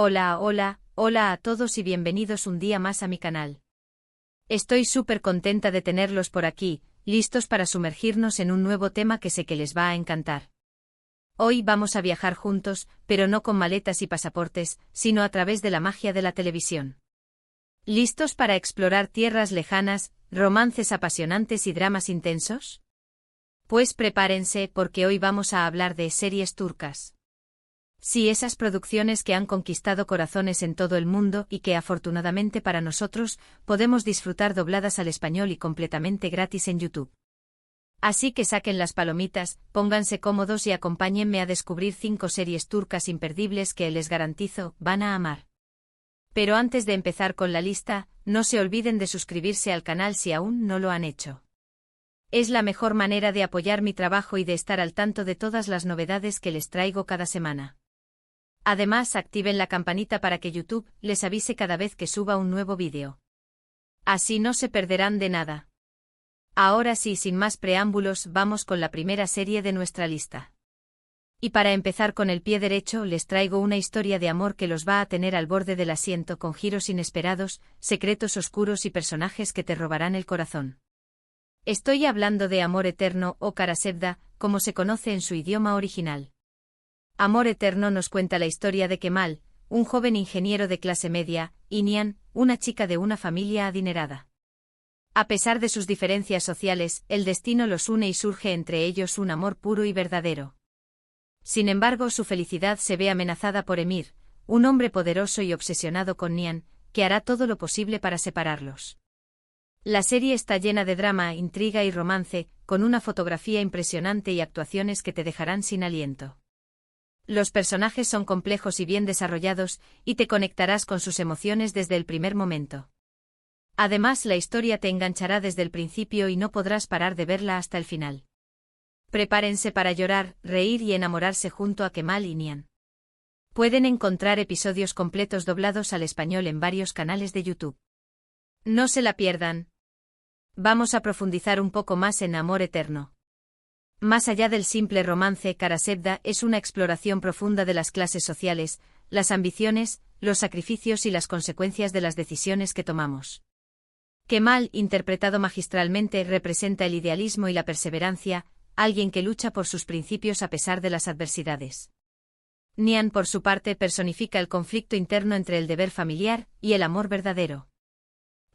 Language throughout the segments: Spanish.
Hola a todos y bienvenidos un día más a mi canal. Estoy súper contenta de tenerlos por aquí, listos para sumergirnos en un nuevo tema que sé que les va a encantar. Hoy vamos a viajar juntos, pero no con maletas y pasaportes, sino a través de la magia de la televisión. ¿Listos para explorar tierras lejanas, romances apasionantes y dramas intensos? Pues prepárense porque hoy vamos a hablar de series turcas. Sí, esas producciones que han conquistado corazones en todo el mundo y que afortunadamente para nosotros podemos disfrutar dobladas al español y completamente gratis en YouTube. Así que saquen las palomitas, pónganse cómodos y acompáñenme a descubrir 5 series turcas imperdibles que les garantizo van a amar. Pero antes de empezar con la lista, no se olviden de suscribirse al canal si aún no lo han hecho. Es la mejor manera de apoyar mi trabajo y de estar al tanto de todas las novedades que les traigo cada semana. Además, activen la campanita para que YouTube les avise cada vez que suba un nuevo vídeo. Así no se perderán de nada. Ahora sí, sin más preámbulos, vamos con la primera serie de nuestra lista. Y para empezar con el pie derecho, les traigo una historia de amor que los va a tener al borde del asiento con giros inesperados, secretos oscuros y personajes que te robarán el corazón. Estoy hablando de Amor Eterno o Kara Sevda, como se conoce en su idioma original. Amor Eterno nos cuenta la historia de Kemal, un joven ingeniero de clase media, y Nihan, una chica de una familia adinerada. A pesar de sus diferencias sociales, el destino los une y surge entre ellos un amor puro y verdadero. Sin embargo, su felicidad se ve amenazada por Emir, un hombre poderoso y obsesionado con Nihan, que hará todo lo posible para separarlos. La serie está llena de drama, intriga y romance, con una fotografía impresionante y actuaciones que te dejarán sin aliento. Los personajes son complejos y bien desarrollados, y te conectarás con sus emociones desde el primer momento. Además, la historia te enganchará desde el principio y no podrás parar de verla hasta el final. Prepárense para llorar, reír y enamorarse junto a Kemal y Nihan. Pueden encontrar episodios completos doblados al español en varios canales de YouTube. No se la pierdan. Vamos a profundizar un poco más en Amor Eterno. Más allá del simple romance, Kara Sevda es una exploración profunda de las clases sociales, las ambiciones, los sacrificios y las consecuencias de las decisiones que tomamos. Kemal, interpretado magistralmente, representa el idealismo y la perseverancia, alguien que lucha por sus principios a pesar de las adversidades. Nihan, por su parte, personifica el conflicto interno entre el deber familiar y el amor verdadero.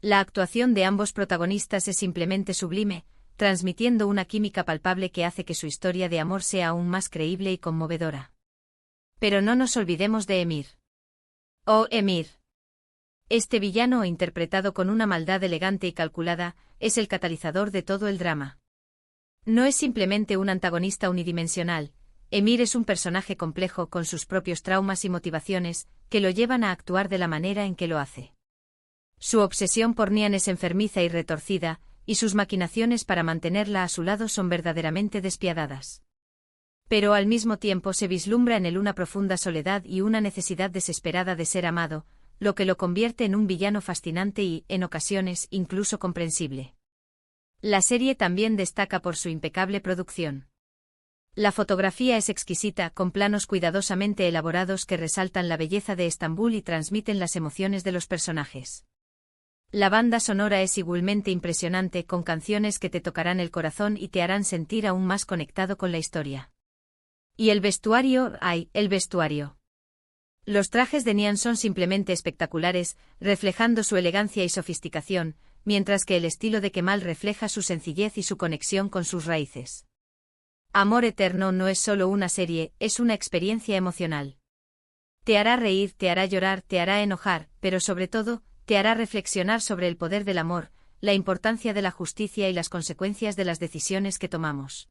La actuación de ambos protagonistas es simplemente sublime, transmitiendo una química palpable que hace que su historia de amor sea aún más creíble y conmovedora. Pero no nos olvidemos de Emir. Oh, Emir. Este villano, interpretado con una maldad elegante y calculada, es el catalizador de todo el drama. No es simplemente un antagonista unidimensional, Emir es un personaje complejo con sus propios traumas y motivaciones, que lo llevan a actuar de la manera en que lo hace. Su obsesión por Nihan es enfermiza y retorcida, y sus maquinaciones para mantenerla a su lado son verdaderamente despiadadas. Pero al mismo tiempo se vislumbra en él una profunda soledad y una necesidad desesperada de ser amado, lo que lo convierte en un villano fascinante y, en ocasiones, incluso comprensible. La serie también destaca por su impecable producción. La fotografía es exquisita, con planos cuidadosamente elaborados que resaltan la belleza de Estambul y transmiten las emociones de los personajes. La banda sonora es igualmente impresionante, con canciones que te tocarán el corazón y te harán sentir aún más conectado con la historia. Y el vestuario, el vestuario. Los trajes de Nihan son simplemente espectaculares, reflejando su elegancia y sofisticación, mientras que el estilo de Kemal refleja su sencillez y su conexión con sus raíces. Amor Eterno no es solo una serie, es una experiencia emocional. Te hará reír, te hará llorar, te hará enojar, pero sobre todo, te hará reflexionar sobre el poder del amor, la importancia de la justicia y las consecuencias de las decisiones que tomamos.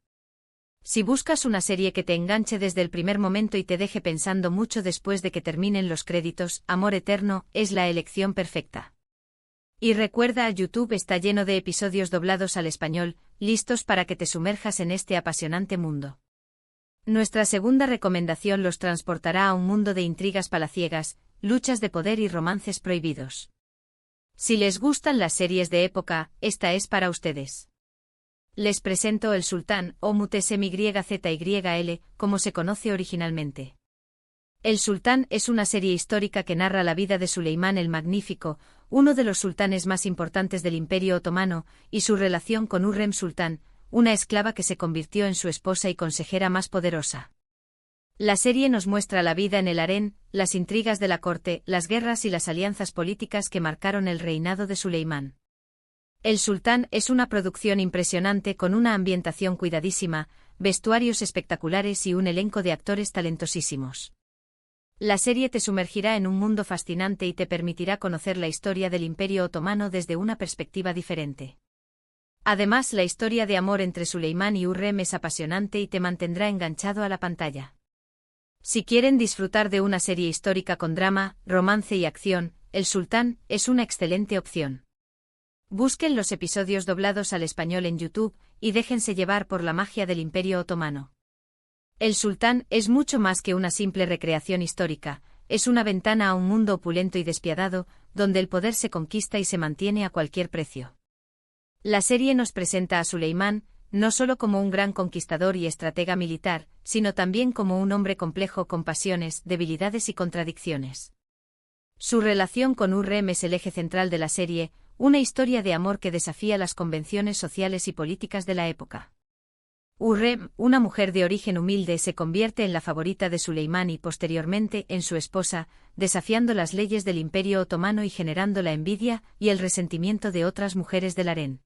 Si buscas una serie que te enganche desde el primer momento y te deje pensando mucho después de que terminen los créditos, Amor Eterno es la elección perfecta. Y recuerda, YouTube está lleno de episodios doblados al español, listos para que te sumerjas en este apasionante mundo. Nuestra segunda recomendación los transportará a un mundo de intrigas palaciegas, luchas de poder y romances prohibidos. Si les gustan las series de época, esta es para ustedes. Les presento El Sultán, o Mutesim YZYL, como se conoce originalmente. El Sultán es una serie histórica que narra la vida de Suleimán el Magnífico, uno de los sultanes más importantes del Imperio Otomano, y su relación con Hürrem Sultán, una esclava que se convirtió en su esposa y consejera más poderosa. La serie nos muestra la vida en el harén, las intrigas de la corte, las guerras y las alianzas políticas que marcaron el reinado de Suleimán. El Sultán es una producción impresionante con una ambientación cuidadísima, vestuarios espectaculares y un elenco de actores talentosísimos. La serie te sumergirá en un mundo fascinante y te permitirá conocer la historia del Imperio Otomano desde una perspectiva diferente. Además, la historia de amor entre Suleimán y Hürrem es apasionante y te mantendrá enganchado a la pantalla. Si quieren disfrutar de una serie histórica con drama, romance y acción, El Sultán es una excelente opción. Busquen los episodios doblados al español en YouTube y déjense llevar por la magia del Imperio Otomano. El Sultán es mucho más que una simple recreación histórica, es una ventana a un mundo opulento y despiadado, donde el poder se conquista y se mantiene a cualquier precio. La serie nos presenta a Suleimán, no solo como un gran conquistador y estratega militar, sino también como un hombre complejo con pasiones, debilidades y contradicciones. Su relación con Hürrem es el eje central de la serie, una historia de amor que desafía las convenciones sociales y políticas de la época. Hürrem, una mujer de origen humilde, se convierte en la favorita de Suleimán y posteriormente en su esposa, desafiando las leyes del Imperio Otomano y generando la envidia y el resentimiento de otras mujeres del harén.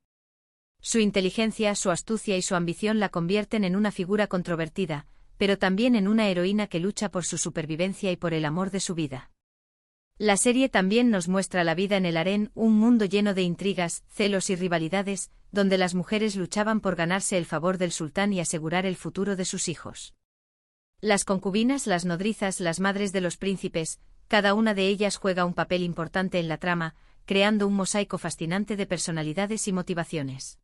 Su inteligencia, su astucia y su ambición la convierten en una figura controvertida, pero también en una heroína que lucha por su supervivencia y por el amor de su vida. La serie también nos muestra la vida en el harén, un mundo lleno de intrigas, celos y rivalidades, donde las mujeres luchaban por ganarse el favor del sultán y asegurar el futuro de sus hijos. Las concubinas, las nodrizas, las madres de los príncipes, cada una de ellas juega un papel importante en la trama, creando un mosaico fascinante de personalidades y motivaciones.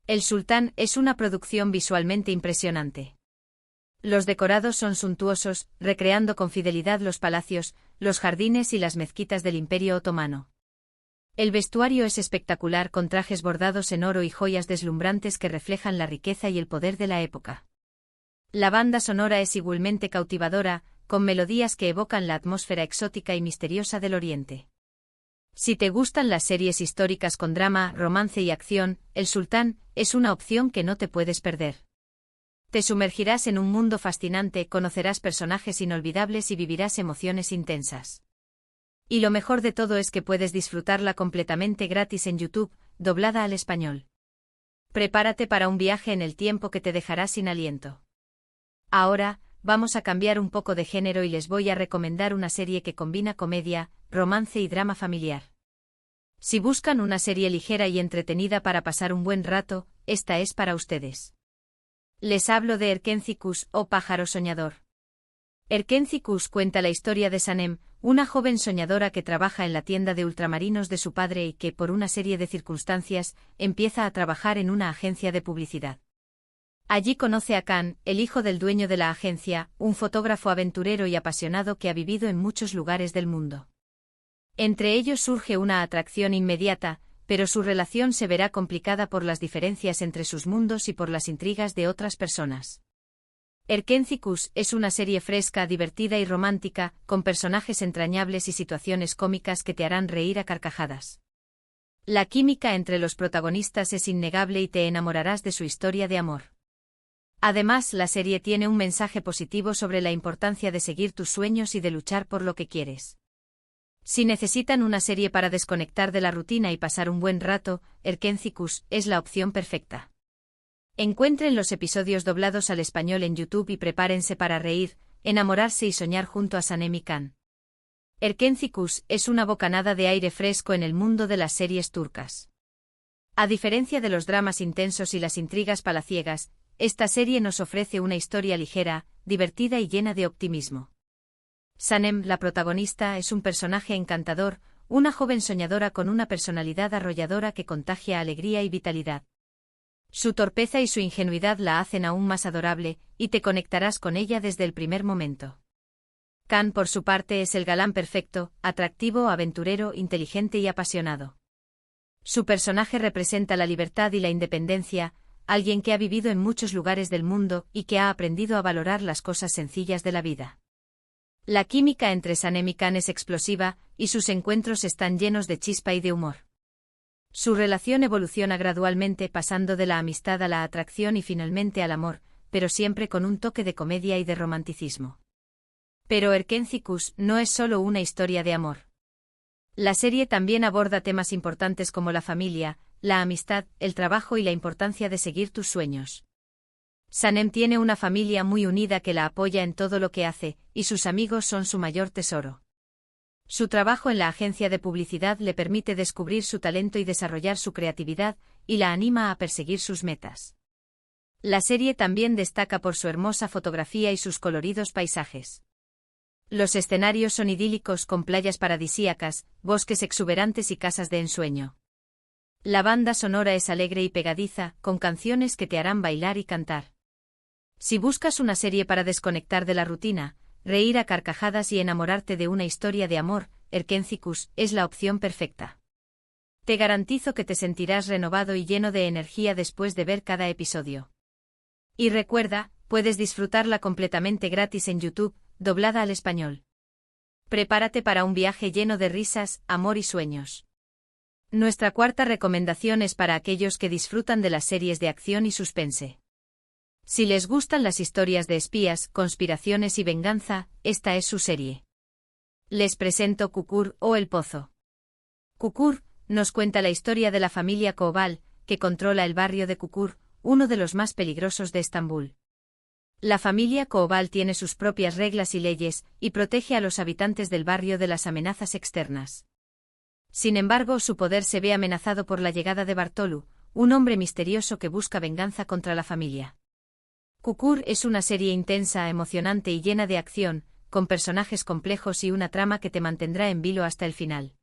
El Sultán es una producción visualmente impresionante. Los decorados son suntuosos, recreando con fidelidad los palacios, los jardines y las mezquitas del Imperio Otomano. El vestuario es espectacular con trajes bordados en oro y joyas deslumbrantes que reflejan la riqueza y el poder de la época. La banda sonora es igualmente cautivadora, con melodías que evocan la atmósfera exótica y misteriosa del Oriente. Si te gustan las series históricas con drama, romance y acción, El Sultán es una opción que no te puedes perder. Te sumergirás en un mundo fascinante, conocerás personajes inolvidables y vivirás emociones intensas. Y lo mejor de todo es que puedes disfrutarla completamente gratis en YouTube, doblada al español. Prepárate para un viaje en el tiempo que te dejará sin aliento. Ahora, vamos a cambiar un poco de género y les voy a recomendar una serie que combina comedia, romance y drama familiar. Si buscan una serie ligera y entretenida para pasar un buen rato, esta es para ustedes. Les hablo de Erkenci-Kuş, o pájaro soñador. Erkenci-Kuş cuenta la historia de Sanem, una joven soñadora que trabaja en la tienda de ultramarinos de su padre y que, por una serie de circunstancias, empieza a trabajar en una agencia de publicidad. Allí conoce a Khan, el hijo del dueño de la agencia, un fotógrafo aventurero y apasionado que ha vivido en muchos lugares del mundo. Entre ellos surge una atracción inmediata, pero su relación se verá complicada por las diferencias entre sus mundos y por las intrigas de otras personas. Erkenci-Kuş es una serie fresca, divertida y romántica, con personajes entrañables y situaciones cómicas que te harán reír a carcajadas. La química entre los protagonistas es innegable y te enamorarás de su historia de amor. Además, la serie tiene un mensaje positivo sobre la importancia de seguir tus sueños y de luchar por lo que quieres. Si necesitan una serie para desconectar de la rutina y pasar un buen rato, Erkenci-Kuş es la opción perfecta. Encuentren los episodios doblados al español en YouTube y prepárense para reír, enamorarse y soñar junto a Sanem y Khan. Erkenci-Kuş es una bocanada de aire fresco en el mundo de las series turcas. A diferencia de los dramas intensos y las intrigas palaciegas, esta serie nos ofrece una historia ligera, divertida y llena de optimismo. Sanem, la protagonista, es un personaje encantador, una joven soñadora con una personalidad arrolladora que contagia alegría y vitalidad. Su torpeza y su ingenuidad la hacen aún más adorable, y te conectarás con ella desde el primer momento. Khan, por su parte, es el galán perfecto, atractivo, aventurero, inteligente y apasionado. Su personaje representa la libertad y la independencia, alguien que ha vivido en muchos lugares del mundo y que ha aprendido a valorar las cosas sencillas de la vida. La química entre Sanem y Khan es explosiva, y sus encuentros están llenos de chispa y de humor. Su relación evoluciona gradualmente pasando de la amistad a la atracción y finalmente al amor, pero siempre con un toque de comedia y de romanticismo. Pero Erkenzicus no es solo una historia de amor. La serie también aborda temas importantes como la familia, la amistad, el trabajo y la importancia de seguir tus sueños. Sanem tiene una familia muy unida que la apoya en todo lo que hace, y sus amigos son su mayor tesoro. Su trabajo en la agencia de publicidad le permite descubrir su talento y desarrollar su creatividad, y la anima a perseguir sus metas. La serie también destaca por su hermosa fotografía y sus coloridos paisajes. Los escenarios son idílicos con playas paradisíacas, bosques exuberantes y casas de ensueño. La banda sonora es alegre y pegadiza, con canciones que te harán bailar y cantar. Si buscas una serie para desconectar de la rutina, reír a carcajadas y enamorarte de una historia de amor, Erkenzicus es la opción perfecta. Te garantizo que te sentirás renovado y lleno de energía después de ver cada episodio. Y recuerda, puedes disfrutarla completamente gratis en YouTube, doblada al español. Prepárate para un viaje lleno de risas, amor y sueños. Nuestra cuarta recomendación es para aquellos que disfrutan de las series de acción y suspense. Si les gustan las historias de espías, conspiraciones y venganza, esta es su serie. Les presento Kukur o El Pozo. Kukur nos cuenta la historia de la familia Koval, que controla el barrio de Kukur, uno de los más peligrosos de Estambul. La familia Koval tiene sus propias reglas y leyes, y protege a los habitantes del barrio de las amenazas externas. Sin embargo, su poder se ve amenazado por la llegada de Bartolu, un hombre misterioso que busca venganza contra la familia. Kukur es una serie intensa, emocionante y llena de acción, con personajes complejos y una trama que te mantendrá en vilo hasta el final.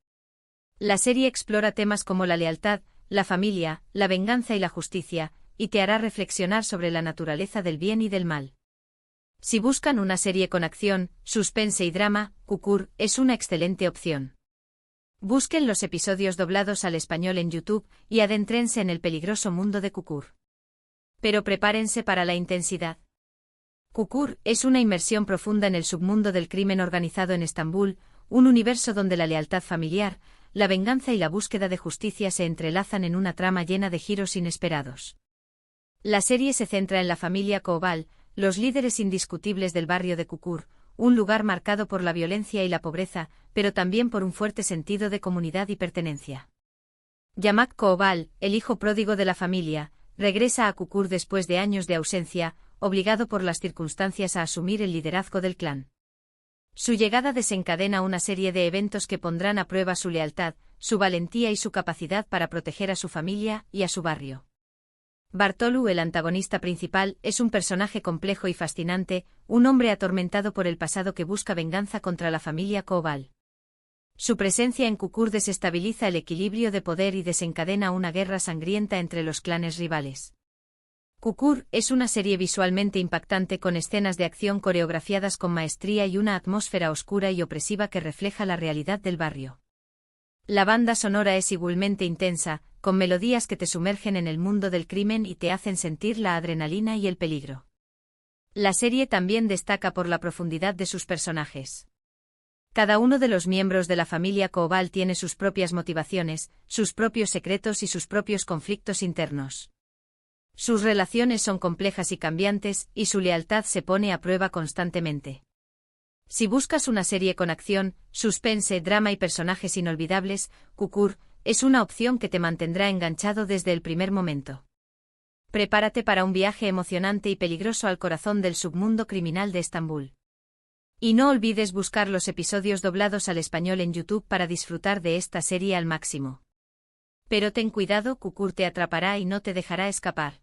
La serie explora temas como la lealtad, la familia, la venganza y la justicia, y te hará reflexionar sobre la naturaleza del bien y del mal. Si buscan una serie con acción, suspense y drama, Kukur es una excelente opción. Busquen los episodios doblados al español en YouTube y adéntrense en el peligroso mundo de Kukur. Pero prepárense para la intensidad. Kukur es una inmersión profunda en el submundo del crimen organizado en Estambul, un universo donde la lealtad familiar, la venganza y la búsqueda de justicia se entrelazan en una trama llena de giros inesperados. La serie se centra en la familia Koval, los líderes indiscutibles del barrio de Kukur, un lugar marcado por la violencia y la pobreza, pero también por un fuerte sentido de comunidad y pertenencia. Yamak Koval, el hijo pródigo de la familia, regresa a Kukur después de años de ausencia, obligado por las circunstancias a asumir el liderazgo del clan. Su llegada desencadena una serie de eventos que pondrán a prueba su lealtad, su valentía y su capacidad para proteger a su familia y a su barrio. Bartolu, el antagonista principal, es un personaje complejo y fascinante, un hombre atormentado por el pasado que busca venganza contra la familia Koval. Su presencia en Kukur desestabiliza el equilibrio de poder y desencadena una guerra sangrienta entre los clanes rivales. Kukur es una serie visualmente impactante con escenas de acción coreografiadas con maestría y una atmósfera oscura y opresiva que refleja la realidad del barrio. La banda sonora es igualmente intensa, con melodías que te sumergen en el mundo del crimen y te hacen sentir la adrenalina y el peligro. La serie también destaca por la profundidad de sus personajes. Cada uno de los miembros de la familia Koval tiene sus propias motivaciones, sus propios secretos y sus propios conflictos internos. Sus relaciones son complejas y cambiantes, y su lealtad se pone a prueba constantemente. Si buscas una serie con acción, suspense, drama y personajes inolvidables, Kukur es una opción que te mantendrá enganchado desde el primer momento. Prepárate para un viaje emocionante y peligroso al corazón del submundo criminal de Estambul. Y no olvides buscar los episodios doblados al español en YouTube para disfrutar de esta serie al máximo. Pero ten cuidado, Kukur te atrapará y no te dejará escapar.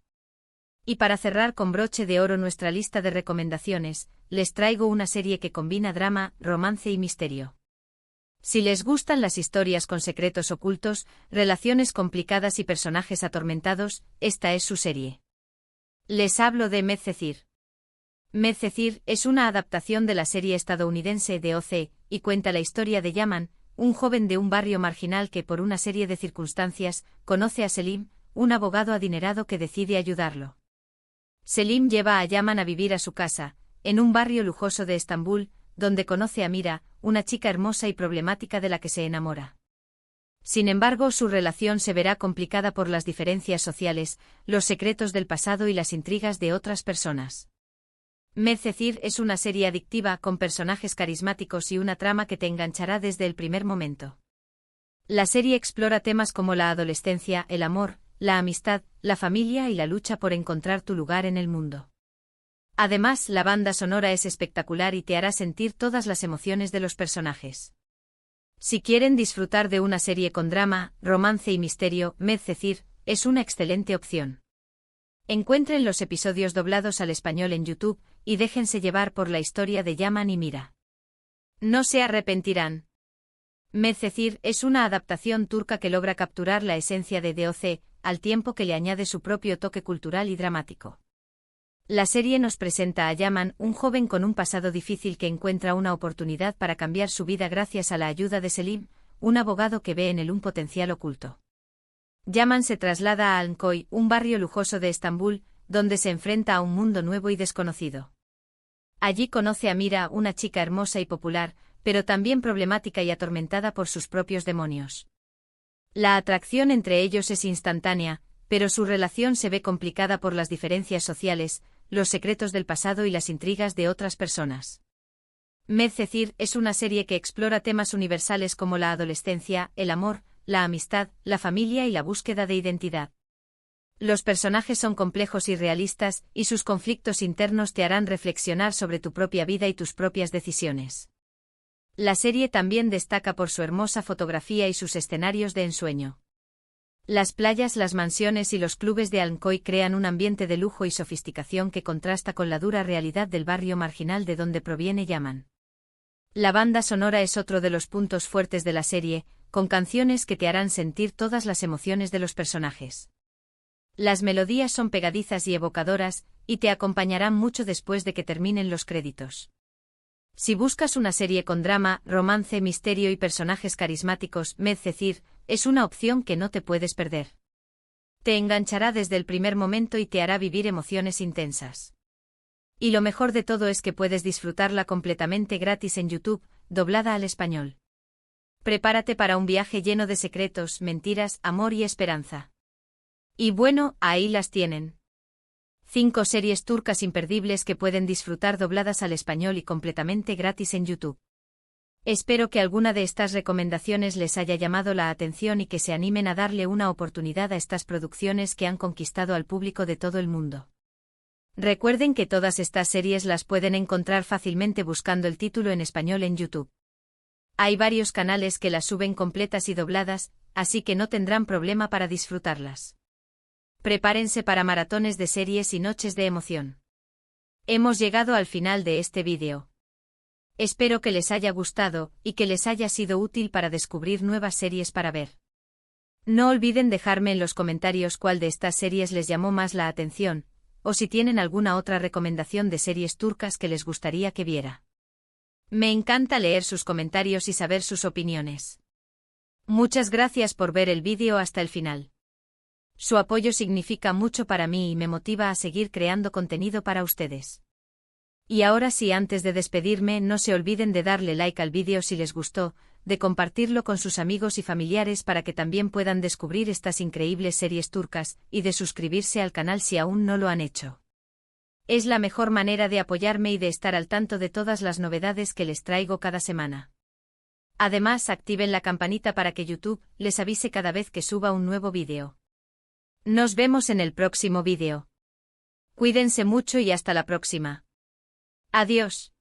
Y para cerrar con broche de oro nuestra lista de recomendaciones, les traigo una serie que combina drama, romance y misterio. Si les gustan las historias con secretos ocultos, relaciones complicadas y personajes atormentados, esta es su serie. Les hablo de Medcezir. Medcezir es una adaptación de la serie estadounidense de OC, y cuenta la historia de Yaman, un joven de un barrio marginal que por una serie de circunstancias, conoce a Selim, un abogado adinerado que decide ayudarlo. Selim lleva a Yaman a vivir a su casa, en un barrio lujoso de Estambul, donde conoce a Mira, una chica hermosa y problemática de la que se enamora. Sin embargo, su relación se verá complicada por las diferencias sociales, los secretos del pasado y las intrigas de otras personas. Medcezir es una serie adictiva con personajes carismáticos y una trama que te enganchará desde el primer momento. La serie explora temas como la adolescencia, el amor, la amistad, la familia y la lucha por encontrar tu lugar en el mundo. Además, la banda sonora es espectacular y te hará sentir todas las emociones de los personajes. Si quieren disfrutar de una serie con drama, romance y misterio, Medcezir es una excelente opción. Encuentren los episodios doblados al español en YouTube y déjense llevar por la historia de Yaman y Mira. No se arrepentirán. Medcezir es una adaptación turca que logra capturar la esencia de DOC, al tiempo que le añade su propio toque cultural y dramático. La serie nos presenta a Yaman, un joven con un pasado difícil que encuentra una oportunidad para cambiar su vida gracias a la ayuda de Selim, un abogado que ve en él un potencial oculto. Yaman se traslada a Alnkoy, un barrio lujoso de Estambul, donde se enfrenta a un mundo nuevo y desconocido. Allí conoce a Mira, una chica hermosa y popular, pero también problemática y atormentada por sus propios demonios. La atracción entre ellos es instantánea, pero su relación se ve complicada por las diferencias sociales, los secretos del pasado y las intrigas de otras personas. Medcezir es una serie que explora temas universales como la adolescencia, el amor, la amistad, la familia y la búsqueda de identidad. Los personajes son complejos y realistas, y sus conflictos internos te harán reflexionar sobre tu propia vida y tus propias decisiones. La serie también destaca por su hermosa fotografía y sus escenarios de ensueño. Las playas, las mansiones y los clubes de Alnkoy crean un ambiente de lujo y sofisticación que contrasta con la dura realidad del barrio marginal de donde proviene Yaman. La banda sonora es otro de los puntos fuertes de la serie, con canciones que te harán sentir todas las emociones de los personajes. Las melodías son pegadizas y evocadoras, y te acompañarán mucho después de que terminen los créditos. Si buscas una serie con drama, romance, misterio y personajes carismáticos, Medcezir es una opción que no te puedes perder. Te enganchará desde el primer momento y te hará vivir emociones intensas. Y lo mejor de todo es que puedes disfrutarla completamente gratis en YouTube, doblada al español. Prepárate para un viaje lleno de secretos, mentiras, amor y esperanza. Y bueno, ahí las tienen. 5 series turcas imperdibles que pueden disfrutar dobladas al español y completamente gratis en YouTube. Espero que alguna de estas recomendaciones les haya llamado la atención y que se animen a darle una oportunidad a estas producciones que han conquistado al público de todo el mundo. Recuerden que todas estas series las pueden encontrar fácilmente buscando el título en español en YouTube. Hay varios canales que las suben completas y dobladas, así que no tendrán problema para disfrutarlas. Prepárense para maratones de series y noches de emoción. Hemos llegado al final de este vídeo. Espero que les haya gustado y que les haya sido útil para descubrir nuevas series para ver. No olviden dejarme en los comentarios cuál de estas series les llamó más la atención, o si tienen alguna otra recomendación de series turcas que les gustaría que viera. Me encanta leer sus comentarios y saber sus opiniones. Muchas gracias por ver el vídeo hasta el final. Su apoyo significa mucho para mí y me motiva a seguir creando contenido para ustedes. Y ahora sí, antes de despedirme, no se olviden de darle like al vídeo si les gustó, de compartirlo con sus amigos y familiares para que también puedan descubrir estas increíbles series turcas, y de suscribirse al canal si aún no lo han hecho. Es la mejor manera de apoyarme y de estar al tanto de todas las novedades que les traigo cada semana. Además, activen la campanita para que YouTube les avise cada vez que suba un nuevo vídeo. Nos vemos en el próximo vídeo. Cuídense mucho y hasta la próxima. Adiós.